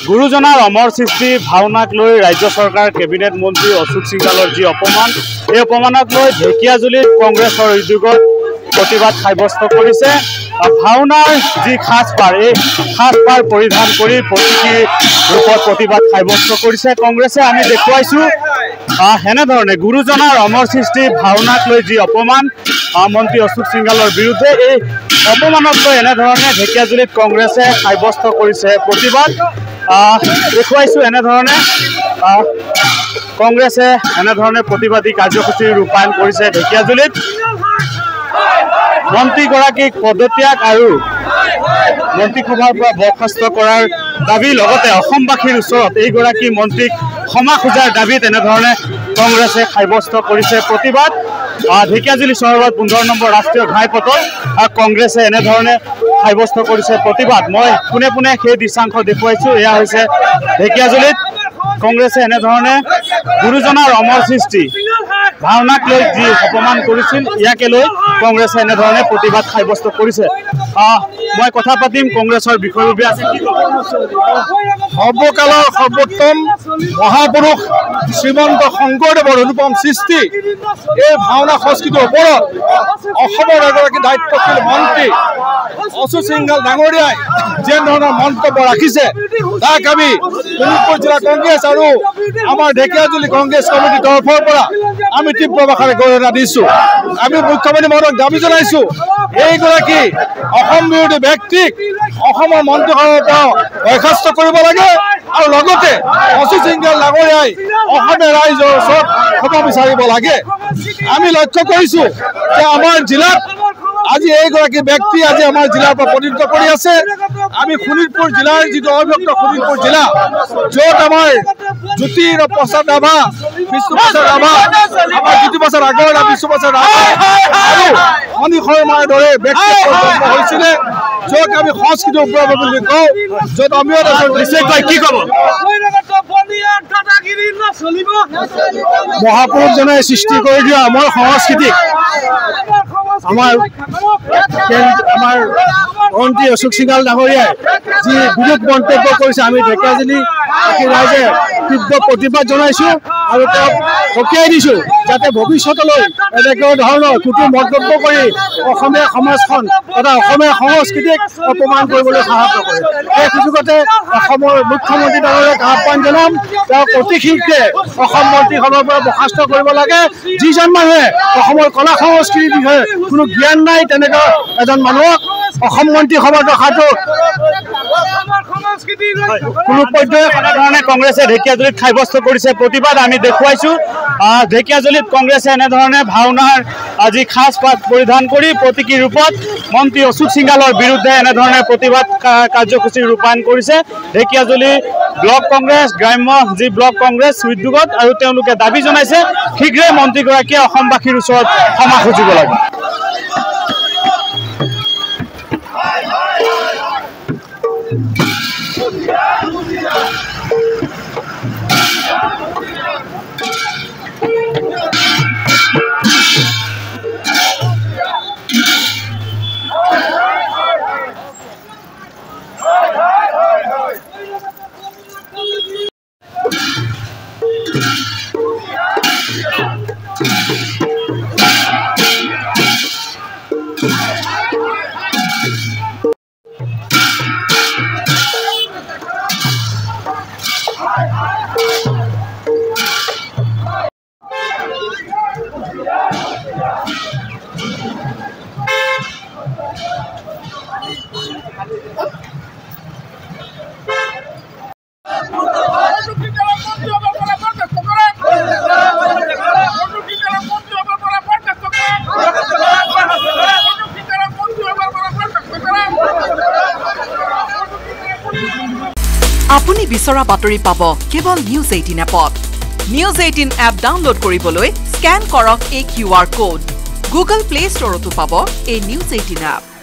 গুৰুজনাৰ অমৰ সৃষ্টি ভাওনাক লৈ ৰাজ্য চৰকাৰ কেবিনেট মন্ত্ৰী অশোক সিংহালৰ যি অপমান এই অপমানক লৈ ঢেকিয়াজুলিত কংগ্ৰেছৰ উদ্যোগত প্ৰতিবাদ সাব্যস্ত কৰিছে ভাওনাৰ যি সাজপাৰ এই সাজপাৰ পৰিধান কৰি প্ৰতীকী ৰূপত প্ৰতিবাদ সাব্যস্ত কৰিছে কংগ্ৰেছে আমি দেখুৱাইছো এনেধৰণে গুৰুজনাৰ অমৰ সৃষ্টি ভাওনাক লৈ যি অপমান মন্ত্ৰী অশোক সিংহালৰ বিৰুদ্ধে এই অপমানক লৈ এনেধৰণে ঢেকিয়াজুলিত কংগ্ৰেছে সাব্যস্ত কৰিছে প্ৰতিবাদ দেখুৱাইছো এনেধৰণে কংগ্ৰেছে এনেধৰণে প্ৰতিবাদী কাৰ্যসূচী ৰূপায়ণ কৰিছে ঢেকিয়াজুলিত মন্ত্ৰীগৰাকীক পদত্যাগ আৰু মন্ত্ৰীসভাৰ পৰা বৰ্খাস্ত কৰাৰ দাবী লগতে অসমবাসীৰ ওচৰত এইগৰাকী মন্ত্ৰীক ক্ষমা খোজাৰ দাবীত এনেধৰণে কংগ্ৰেছে সাব্যস্ত কৰিছে প্ৰতিবাদ ঢেকিয়াজুলি চহৰত 15 নম্বৰ ৰাষ্ট্ৰীয় ঘাইপথত কংগ্ৰেছে এনেধৰণে সাব্যস্ত কৰিছে প্ৰতিবাদ মই পোনে পোনে সেই দৃশ্যাংশ দেখুৱাইছো এয়া হৈছে ঢেকিয়াজুলিত কংগ্ৰেছে এনেধৰণে গুৰুজনাৰ অমৰ সৃষ্টি ভাওনাক লৈ যি অপমান কৰিছিল ইয়াকে লৈ কংগ্ৰেছে এনেধৰণে প্ৰতিবাদ সাব্যস্ত কৰিছে মই কথা পাতিম কংগ্ৰেছৰ বিষয়ববীয়া আছে কি সৰ্বকালৰ সৰ্বোত্তম মহাপুৰুষ শ্ৰীমন্ত শংকৰদেৱৰ অনুপম সৃষ্টি এই ভাওনা সংস্কৃতিৰ ওপৰত অসমৰ এগৰাকী দায়িত্বশীল মন্ত্ৰী অশোক সিংহাল ডাঙৰীয়াই যে ধৰণৰ মন্তব্য ৰাখিছে তাক আমি শোণিতপুৰ জিলা কংগ্ৰেছ আৰু আমাৰ ঢেকিয়াজুলি কংগ্ৰেছ কমিটিৰ তৰফৰ পৰা আমি তীব্ৰ ভাষাৰে গৰিহণা দিছো আমি মুখ্যমন্ত্ৰী মহোদয়ক দাবী জনাইছো এইগৰাকী অসম বিৰোধী ব্যক্তিক অসমৰ মন্ত্ৰীসভাৰ পৰা বৰ্খাস্ত কৰিব লাগে আৰু লগতে অশোক সিংহাল ডাঙৰীয়াই অসমীয়া ৰাইজৰ ওচৰত ক্ষমা বিচাৰিব লাগে আমি লক্ষ্য কৰিছো যে আমাৰ জিলাত আজি এইগৰাকী ব্যক্তি আজি আমাৰ জিলাৰ পৰা প্ৰতিনিধিত্ব কৰি আছে আমি শোণিতপুৰ জিলাৰ যিটো অবিভক্ত শোণিতপুৰ জিলা য'ত আমাৰ জ্যোতিৰ প্ৰসাদ ৰাভা বিষ্ণু প্ৰসাদ ৰাভা আমাৰ জ্যোতিপ্ৰসাদ আগৰৱালা বিষ্ণু প্ৰসাদ ৰাভা আৰু মণি শৰ্মাৰ দৰে ব্যক্তি হৈছিলে য'ত আমি সংস্কৃতি ওপৰত বুলি কওঁ য'ত অমিয় বিশেষকৈ কি ক'ব মহাপুৰুষজনে সৃষ্টি কৰি দিয়া আমাৰ সংস্কৃতিক আমাৰ মন্ত্ৰী অশোক সিংহাল ডাঙৰীয়াই যি বিৰোধ মন্তব্য কৰিছে আমি ঢেকিয়াজুলি ৰাইজে তীব্ৰ প্ৰতিবাদ জনাইছো আৰু তেওঁক সকীয়াই দিছো যাতে ভৱিষ্যতলৈ এনেকুৱা ধৰণৰ কুটু মন্তব্য কৰি অসমীয়া সমাজখন তথা অসমীয়া সংস্কৃতিক অপমান কৰিবলৈ সাহস নকৰে এই সুযোগতে অসমৰ মুখ্যমন্ত্ৰী ডাঙৰীয়াক আহ্বান জনাম তেওঁক অতি শীঘ্ৰে অসম মন্ত্ৰীসভাৰ পৰা বৰ্খাস্ত কৰিব লাগে যিজন মানুহে অসমৰ কলা সংস্কৃতিৰ বিষয়ে কোনো জ্ঞান নাই তেনেকুৱা এজন মানুহক অসম মন্ত্ৰীসভাত ৰখাটো কোনো পৰ্যায়ত এনেধৰণে কংগ্ৰেছে ঢেকিয়াজুলিত সাব্যস্ত কৰিছে প্ৰতিবাদ আমি দেখুৱাইছো ঢেকিয়াজুলিত কংগ্ৰেছে এনেধৰণে ভাওনাৰ আজি সাজপাৰ পৰিধান কৰি প্ৰতীকী ৰূপত মন্ত্ৰী অশোক সিংহালৰ বিৰুদ্ধে এনেধৰণে প্ৰতিবাদ কাৰ্যসূচী ৰূপায়ণ কৰিছে ঢেকিয়াজুলি ব্লক কংগ্ৰেছ গ্ৰাম্য যি ব্লক কংগ্ৰেছ উদ্যোগত আৰু তেওঁলোকে দাবী জনাইছে শীঘ্ৰে মন্ত্ৰীগৰাকীয়ে অসমবাসীৰ ওচৰত ক্ষমা খুজিব লাগে আপুনি বিচৰা বাতৰি পাব কেৱল নিউজ 18 এপত নিউজ 18 এপ ডাউনলোড কৰিবলৈ স্ক্যান কৰক এই QR কোড গুগল প্লে ষ্টৰতো পাব এই নিউজ 18 এপ